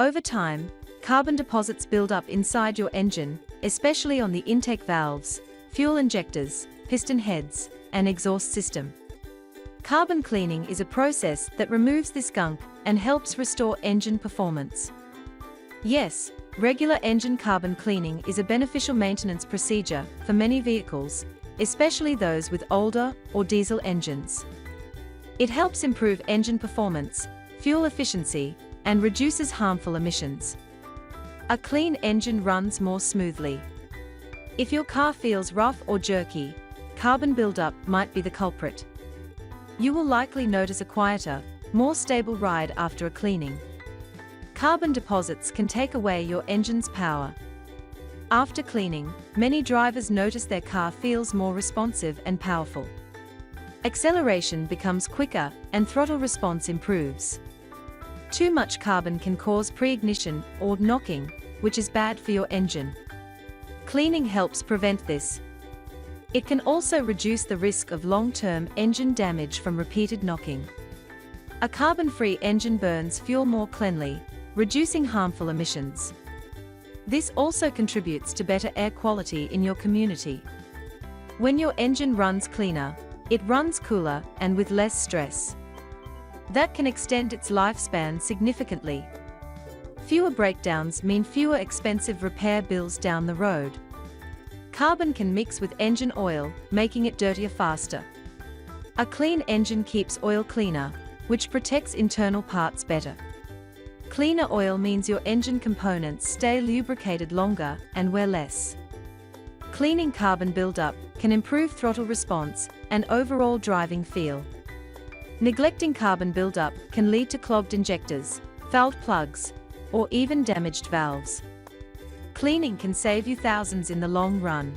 Over time, carbon deposits build up inside your engine, especially on the intake valves, fuel injectors, piston heads, and exhaust system. Carbon cleaning is a process that removes this gunk and helps restore engine performance. Yes, regular engine carbon cleaning is a beneficial maintenance procedure for many vehicles, especially those with older or diesel engines. It helps improve engine performance, fuel efficiency, and reduces harmful emissions. A clean engine runs more smoothly. If your car feels rough or jerky, carbon buildup might be the culprit. You will likely notice a quieter, more stable ride after a cleaning. Carbon deposits can take away your engine's power. After cleaning, many drivers notice their car feels more responsive and powerful. Acceleration becomes quicker and throttle response improves. Too much carbon can cause pre-ignition or knocking, which is bad for your engine. Cleaning helps prevent this. It can also reduce the risk of long-term engine damage from repeated knocking. A carbon-free engine burns fuel more cleanly, reducing harmful emissions. This also contributes to better air quality in your community. When your engine runs cleaner, it runs cooler and with less stress. That can extend its lifespan significantly. Fewer breakdowns mean fewer expensive repair bills down the road. Carbon can mix with engine oil, making it dirtier faster. A clean engine keeps oil cleaner, which protects internal parts better. Cleaner oil means your engine components stay lubricated longer and wear less. Cleaning carbon buildup can improve throttle response and overall driving feel. Neglecting carbon buildup can lead to clogged injectors, fouled plugs, or even damaged valves. Cleaning can save you thousands in the long run.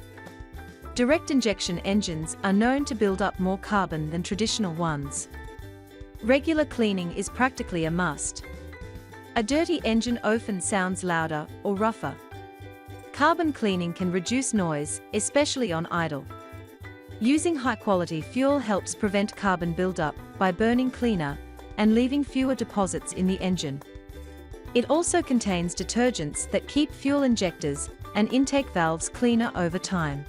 Direct injection engines are known to build up more carbon than traditional ones. Regular cleaning is practically a must. A dirty engine often sounds louder or rougher. Carbon cleaning can reduce noise, especially on idle. Using high-quality fuel helps prevent carbon buildup by burning cleaner and leaving fewer deposits in the engine. It also contains detergents that keep fuel injectors and intake valves cleaner over time.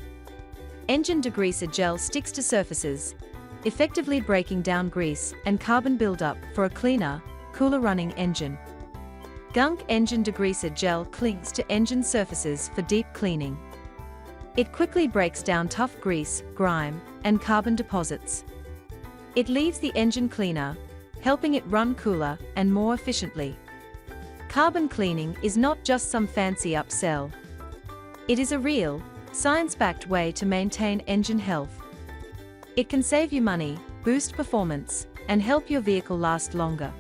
Engine degreaser gel sticks to surfaces, effectively breaking down grease and carbon buildup for a cleaner, cooler running engine. Gunk engine degreaser gel clings to engine surfaces for deep cleaning. It quickly breaks down tough grease, grime, and carbon deposits. It leaves the engine cleaner, helping it run cooler and more efficiently. Carbon cleaning is not just some fancy upsell. It is a real, science-backed way to maintain engine health. It can save you money, boost performance, and help your vehicle last longer.